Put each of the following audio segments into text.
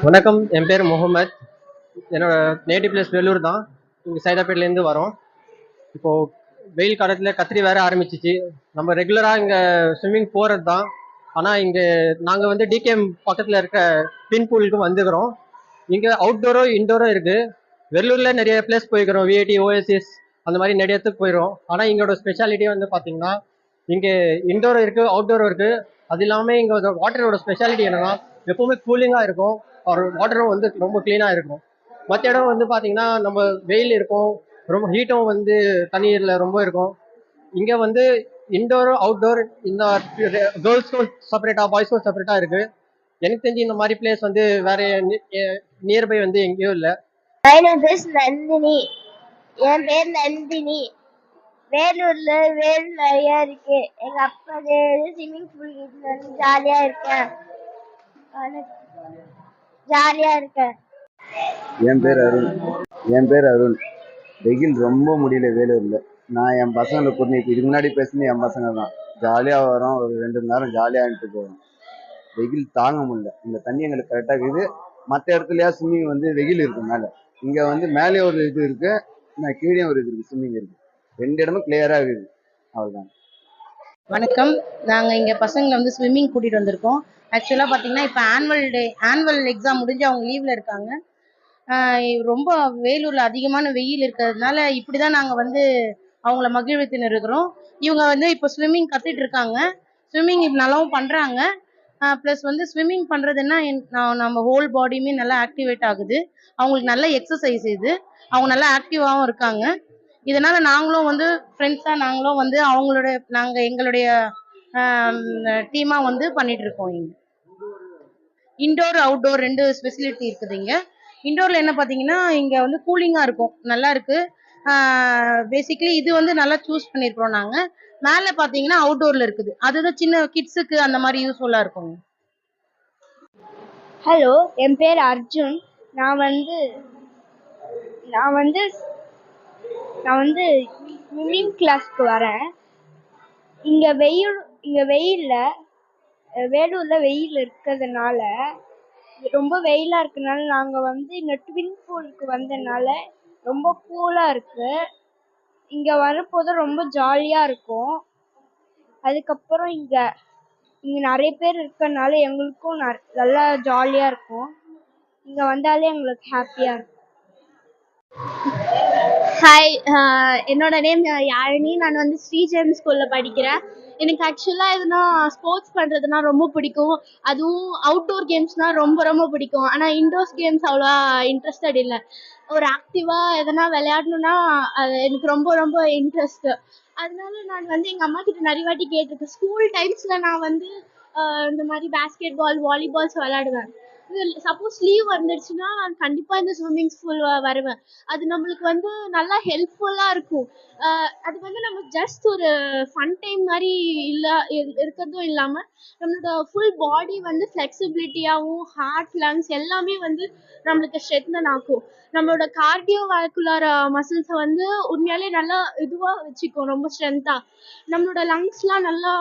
வணக்கம், என் பேர் முகமது. என்னோட நேட்டிவ் பிளேஸ் வெள்ளூர் தான். இங்கே சைதாப்பேட்லேருந்து வரோம். இப்போது வெயில் காலத்தில் கத்திரி வேற ஆரம்பிச்சிச்சு. நம்ம ரெகுலராக இங்கே ஸ்விம்மிங் போகிறது தான். ஆனால் இங்கே நாங்கள் வந்து டிகேஎம் பக்கத்தில் இருக்க ஸ்விம் பூலுக்கு வந்துக்கிறோம். இங்கே அவுட்டோரோ இன்டோரோ இருக்குது. வெள்ளூரில் நிறைய பிளேஸ் போய்க்கிறோம், விஐடி, ஓஎஸ்எஸ் அந்த மாதிரி நிறைய இடத்துக்கு போயிடும். ஆனால் எங்களோட ஸ்பெஷாலிட்டி வந்து பார்த்தீங்கன்னா இங்கே இன்டோரோ இருக்குது, அவுட்டோரோ இருக்குது. அது இல்லாமல் இங்கே வாட்டரோட ஸ்பெஷாலிட்டி என்னன்னா எப்பவுமே கூலிங்காக இருக்கும். ஒரு வாட்டரும் வந்து ரொம்ப க்ளீனாக இருக்கும். மற்ற இடம் வந்து பார்த்தீங்கன்னா நம்ம வெயில் இருக்கும், ரொம்ப ஹீட்டும் வந்து தண்ணீரில் ரொம்ப இருக்கும். இங்கே வந்து இன்டோர் அவுட்டோர் இந்த கேர்ள்ஸ்க்கும் செப்பரேட்டாக பாய்ஸ்க்கும் செப்பரேட்டாக இருக்குது. எனக்கு தெரிஞ்சு இந்த மாதிரி பிளேஸ் வந்து வேற நியர்பை வந்து எங்கேயும் இல்லை. நந்தினி. என் பேர் நந்தினி. வேலூர்ல வேல் நிறைய இருக்கு. எங்க அப்பா ஸ்விம்மிங் பூல் வந்து ஜாலியா இருக்கேன். என் பேர் அருண். வெயில் ரொம்ப முடியல வேலூர்ல. நான் என் பசங்களை கூட்டினு இப்போ இதுக்கு முன்னாடி பேசுனது என் பசங்க தான். ஜாலியாக வரோம், ஒரு 2 மணி நேரம் ஜாலியாகிட்டு போகிறோம். வெயில் தாங்க முடியல. இந்த தண்ணி எங்களுக்கு கரெக்டாக இருக்குது. மற்ற இடத்துலயா ஸ்விம்மிங் வந்து வெயில் இருக்கு மேலே. இங்கே வந்து மேலே ஒரு இது இருக்கு, நான் கீழே ஒரு இது இருக்கு, ஸ்விம்மிங் இருக்கு. 2 இடமும் கிளியராக இருக்குது. அவ்வளோதான். வணக்கம். நாங்கள் இங்கே பசங்களை வந்து ஸ்விம்மிங் கூட்டிகிட்டு வந்திருக்கோம். ஆக்சுவலாக பார்த்தீங்கன்னா இப்போ ஆனுவல் எக்ஸாம் முடிஞ்சு அவங்க லீவில் இருக்காங்க. ரொம்ப வேலூரில் அதிகமான வெயில் இருக்கிறதுனால இப்படி தான் நாங்கள் வந்து அவங்கள மகிழ்வித்துன்னு இருக்கிறோம். இவங்க வந்து இப்போ ஸ்விம்மிங் கற்றுட்டு இருக்காங்க. ஸ்விம்மிங் இப்போ நல்லாவும் பண்ணுறாங்க. ப்ளஸ் வந்து ஸ்விம்மிங் பண்ணுறதுன்னா நம்ம ஹோல் பாடியுமே நல்லா ஆக்டிவேட் ஆகுது. அவங்களுக்கு நல்ல எக்ஸசைஸ் இது. அவங்க நல்லா ஆக்டிவாகவும் இருக்காங்க. இதனால நாங்களும் வந்து ஃப்ரெண்ட்ஸாக நாங்களும் வந்து நாங்கள் எங்களுடைய டீமாக வந்து பண்ணிட்டு இருக்கோம். இங்கே இன்டோர் அவுட்டோர் 2 ஃபெசிலிட்டி இருக்குது. இங்கே இன்டோரில் என்ன பார்த்தீங்கன்னா இங்கே வந்து கூலிங்காக இருக்கும், நல்லா இருக்கு. பேசிக்கலி இது வந்து நல்லா சூஸ் பண்ணியிருக்கிறோம் நாங்கள். மேலே பார்த்தீங்கன்னா அவுட்டோரில் இருக்குது, அதுதான் சின்ன கிட்ஸுக்கு அந்த மாதிரி யூஸ்ஃபுல்லாக இருக்கும். ஹலோ, என் பேர் அர்ஜுன். நான் வந்து ஸ்விம்மிங் கிளாஸ்க்கு வரேன். இங்க வெயில்ல வேலூர்ல வெயில் இருக்கிறதுனால, ரொம்ப வெயிலா இருக்கனால நாங்க வந்து இந்த ட்வின் பூலுக்கு வந்தனால ரொம்ப கூலா இருக்கு. இங்க வரப்போது ரொம்ப ஜாலியா இருக்கும். அதுக்கப்புறம் இங்க நிறைய பேர் இருக்கனால எங்களுக்கும் நல்லா ஜாலியா இருக்கும். இங்க வந்தாலே எங்களுக்கு ஹாப்பியா இருக்கும். ஹாய், என்னோட நேம் யாழினி. நான் வந்து ஸ்ரீஜெம் ஸ்கூலில் படிக்கிறேன். எனக்கு ஆக்சுவலாக எதுனா ஸ்போர்ட்ஸ் பண்ணுறதுனா ரொம்ப பிடிக்கும். அதுவும் அவுட்டோர் கேம்ஸ்னால் ரொம்ப ரொம்ப பிடிக்கும். ஆனால் இன்டோர்ஸ் கேம்ஸ் அவ்வளோவா இன்ட்ரெஸ்டட் இல்லை. ஒரு ஆக்டிவாக எதனா விளையாடணுன்னா அது எனக்கு ரொம்ப ரொம்ப இன்ட்ரெஸ்ட்டு. அதனால நான் வந்து எங்கள் அம்மா கிட்ட நிறைய வாட்டி கேட்டிருக்கேன். ஸ்கூல் டைம்ஸில் நான் வந்து இந்த மாதிரி பேஸ்கெட் பால், வாலிபால்ஸ் விளையாடுவேன். சப்போஸ் லீவ் வந்துடுச்சுன்னா நான் கண்டிப்பாக இந்த ஸ்விம்மிங் பூல் வருவேன். அது நம்மளுக்கு வந்து நல்லா ஹெல்ப்ஃபுல்லாக இருக்கும். அது வந்து நம்ம ஜஸ்ட் ஒரு ஃபன் டைம் மாதிரி இருக்கிறதும் இல்லாமல் நம்மளோட ஃபுல் பாடி வந்து ஃப்ளெக்சிபிலிட்டியாகவும் ஹார்ட், லங்ஸ் எல்லாமே வந்து நம்மளுக்கு ஸ்ட்ரென்தன் ஆக்கும். நம்மளோட கார்டியோ வாஸ்குலர் மசில்ஸை வந்து உண்மையாலே நல்லா இதுவாக வச்சுக்கும், ரொம்ப ஸ்ட்ரென்த்தாக. நம்மளோட லங்ஸ்லாம் நல்லா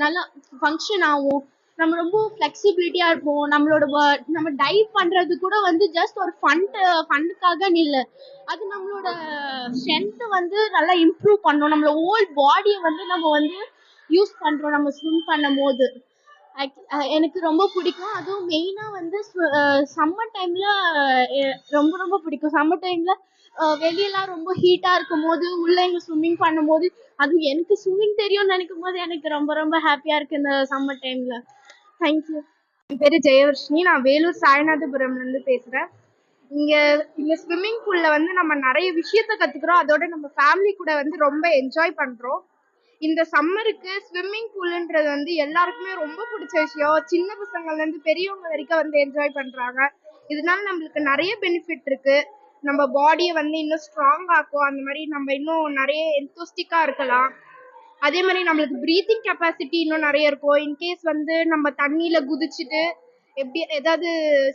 நல்லா ஃபங்க்ஷன் ஆகும். நம்ம ரொம்ப ஃப்ளெக்சிபிலிட்டியாக இருப்போம். நம்ம டைவ் பண்ணுறது கூட வந்து ஜஸ்ட் ஒரு ஃபன்னுக்காக இல்லை, அது நம்மளோட ஸ்ட்ரென்த்தை வந்து நல்லா இம்ப்ரூவ் பண்ணும். நம்மளோட ஹோல் பாடியை வந்து நம்ம வந்து யூஸ் பண்ணுறோம் நம்ம ஸ்விம் பண்ணும் போது. எனக்கு ரொம்ப பிடிக்கும். அதுவும் மெயினாக வந்து சம்மர் டைமில் ரொம்ப ரொம்ப பிடிக்கும். சம்மர் டைமில் வெளியெல்லாம் ரொம்ப ஹீட்டாக இருக்கும் போது உள்ளே எங்கள் ஸ்விம்மிங் பண்ணும் போது, அதுவும் எனக்கு ஸ்விம்மிங் தெரியும்னு நினைக்கும் போது எனக்கு ரொம்ப ரொம்ப ஹாப்பியாக இருக்குது இந்த சம்மர் டைமில். தேங்க்யூ. என் பேர் ஜெயவர்ஷினி. நான் வேலூர் சாய்நாதபுரம்லேருந்து பேசுகிறேன். இங்கே ஸ்விம்மிங் பூலில் வந்து நம்ம நிறைய விஷயத்த கற்றுக்குறோம். அதோட நம்ம ஃபேமிலி கூட வந்து ரொம்ப என்ஜாய் பண்ணுறோம். இந்த சம்மருக்கு ஸ்விம்மிங் பூலுன்றது வந்து எல்லாருக்குமே ரொம்ப பிடிச்ச விஷயம். சின்ன பசங்கள்லேருந்து பெரியவங்க வரைக்கும் வந்து என்ஜாய் பண்ணுறாங்க. இதனால நம்மளுக்கு நிறைய பெனிஃபிட் இருக்குது. நம்ம பாடியை வந்து இன்னும் ஸ்ட்ராங் ஆக்கும். அந்த மாதிரி நம்ம இன்னும் நிறைய எந்தூஸ்டிக்காக இருக்கலாம். அதே மாதிரி நம்மளுக்கு ப்ரீத்திங் கெப்பாசிட்டி இன்னும் நிறைய இருக்கும். இன்கேஸ் வந்து நம்ம தண்ணியில் குதிச்சுட்டு ஏதாவது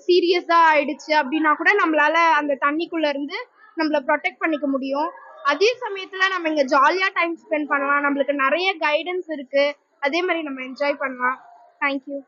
சீரியஸாக ஆயிடுச்சு அப்படின்னா கூட நம்மளால அந்த தண்ணிக்குள்ளே இருந்து நம்மளை ப்ரொடெக்ட் பண்ணிக்க முடியும். அதே சமயத்தில் நம்ம இங்கே ஜாலியாக டைம் ஸ்பெண்ட் பண்ணலாம். நம்மளுக்கு நிறைய கைடன்ஸ் இருக்குது. அதே மாதிரி நம்ம என்ஜாய் பண்ணலாம். தேங்க்யூ.